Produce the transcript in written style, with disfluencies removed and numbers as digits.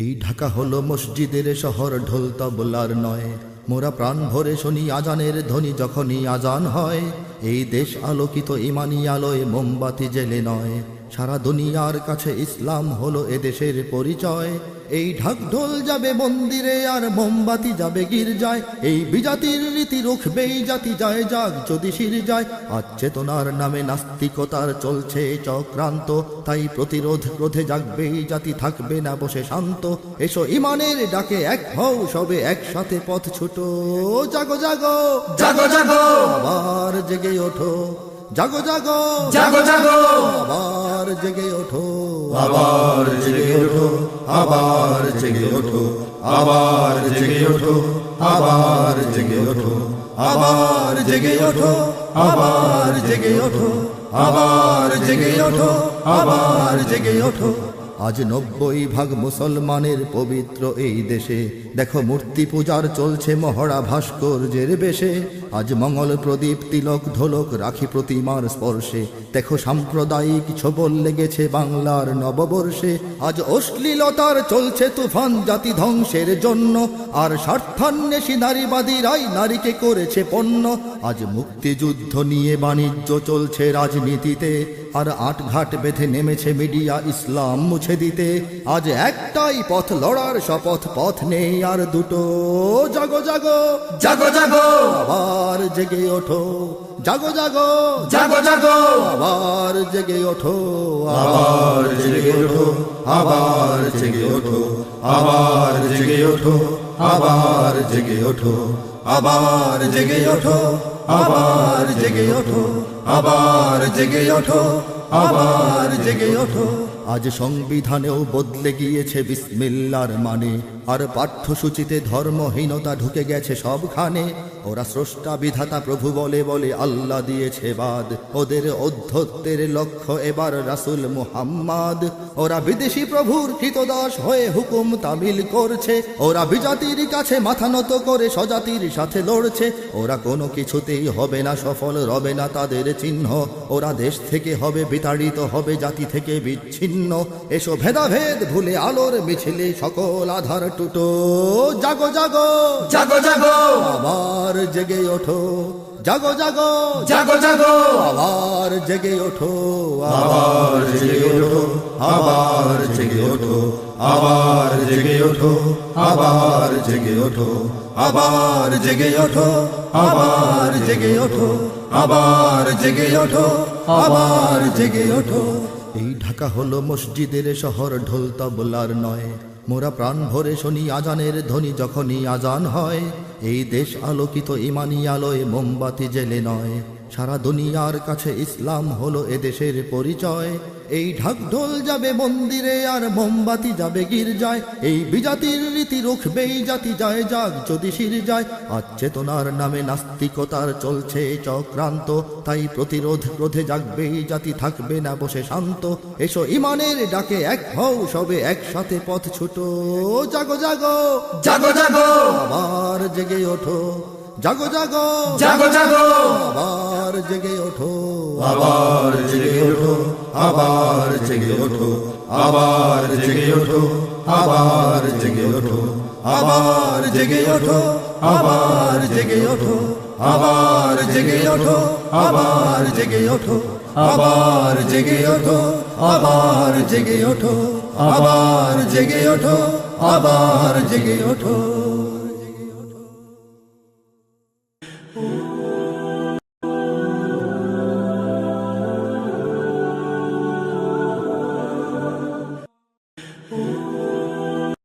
এই ঢাকা হলো মসজিদের শহর, ঢোল তবলার নয়। মোরা প্রাণ ভরে শুনি আজানের ধ্বনি যখনই আজান হয়। এই দেশ আলোকিত ইমানি আলোয় মোমবাতি জেলে নয়। সারা দুনিয়ার কাছে ইসলাম হলো এদেশের পরিচয়। এই ঢাক ঢোল যাবে মন্দিরে আর মোমবাতি যাবে গির্জায়। এই বিজাতির রীতি রুখবেই জাতি, যায় যাক যদি শির যায়। আজ চেতনার নামে নাস্তিকতার চলছে চক্রান্ত, তাই প্রতিরোধ ক্রোধে জাগবেই জাতি, থাকবে না বসে শান্ত। এসো ইমানের ডাকে এক হও সবে একসাথে পথ ছুটো। জাগো জাগো জাগো জাগো আবার জেগে ওঠো, জাগো জাগো জাগো জাগো আবার জেগে ওঠো, আবার জেগে ওঠো, আবার জেগে ওঠো, আবার জেগে ওঠো, আবার জেগে ওঠো, আবার জেগে ওঠো, আবার জেগে ওঠো, আবার জেগে ওঠো, আবার জেগে ওঠো। আজ 90% মুসলমানের পবিত্র এই দেশে দেখো মূর্তি পূজার চলছে মহড়া ভাস্কর্যের বেশে। আজ মঙ্গল প্রদীপ তিলক ঢোলক রাখি প্রতিমার স্পর্শে দেখো সাম্প্রদায়িক ছোবল লেগেছে বাংলার নববর্ষে। আজ অশ্লীলতার চলছে তুফান জাতি ধ্বংসের জন্য, আর স্বার্থান্বেষী নারীবাদীরাই নারীকে করেছে পণ্য। আজ মুক্তিযুদ্ধ নিয়ে বাণিজ্য চলছে রাজনীতিতে, আর আটঘাট বেঁধে নেমেছে মিডিয়া ইসলাম মুছে দিতে। আজ একটাই পথ লড়ার শপথ, পথ নেই আর দুটো। জাগো জাগো জাগো জাগো আবার জেগে ওঠো, জাগো জাগো জাগো জাগো আবার জেগে ওঠো, আবার জেগে ওঠো, আবার জেগে ওঠো, আবার জেগে ওঠো, আবার জেগে ওঠো, আবার জেগে ওঠো, আবার জেগে ওঠো, আবার জেগে ওঠো, আবার জেগে ওঠো। আজ সংবিধানেও বদলে গিয়েছে বিসমিল্লার মানে, আর পাঠ্যসূচিতে ধর্মহীনতা ঢুকে গেছে সবখানে। ওরা স্রষ্টা বিধাতা প্রভু বলে বলে আল্লাহ দিয়েছে বাদ, ওদের অধ্যত্বের লক্ষ্য এবার রাসূল মুহাম্মদ। ওরা বিদেশি প্রভুর কৃতদাস হয়ে হুকুম তামিল করছে, ওরা বিজাতির কাছে মাথা নত করে স্বজাতির সাথে লড়ছে। ওরা কোনো কিছুতেই হবে না সফল, রবে না তাদের চিহ্ন। ওরা দেশ থেকে হবে বিতাড়িত, হবে জাতি থেকে বিচ্ছিন্ন। এসো ভেদাভেদ ভুলে আলোর মিছিলে সকল আধার টুটো। জাগো জাগো জাগো জাগো আবার জেগে ওঠো, জাগো জাগো জাগো জাগো আবার জেগে ওঠো, আবার জেগে ওঠো, আবার জেগে ওঠো, আবার জেগে ওঠো, আবার জেগে ওঠো, আবার জেগে ওঠো, আবার জেগে ওঠো, আবার জেগে ওঠো, আবার জেগে ওঠো। এই ঢাকা হলো মসজিদের শহর, ঢোল তবলার নয়। মোরা প্রাণ ভরে শুনি আজানের ধ্বনি যখনই আজান হয়। এই দেশ আলোকিত ইমানি আলোয় মোমবাতি জেলে নয়। সারা দুনিয়ার কাছে ইসলাম হলো এদেশের পরিচয়। এই ঢাক ঢোল যাবে মন্দিরে আর মোমবাতি যাবে গির্জায়। এই বিজাতির রীতি রুখবেই জাতি, যায় যাক যদি শির যায়। আজ চেতনার নামে নাস্তিকতার চলছে চক্রান্ত, তাই প্রতিরোধ ক্রোধে জাগবেই জাতি, থাকবে না বসে শান্ত। এসো ইমানের ডাকে এক হও সবে একসাথে পথ ছুটো। জাগো জাগো জাগো জাগো আবার জেগে ওঠো, জাগো জাগো জাগো জাগো আবার জেগে ওঠো, আবার জেগে ওঠো, আবার জেগে ওঠো, আবার জেগে ওঠো, আবার জেগে ওঠো, আবার জেগে ওঠো, আবার জেগে ওঠো, আবার জেগে ওঠো, আবার জেগে ওঠো, আবার জেগে ওঠো, আবার জেগে ওঠো, আবার জেগে ওঠো, আবার জেগে ওঠো।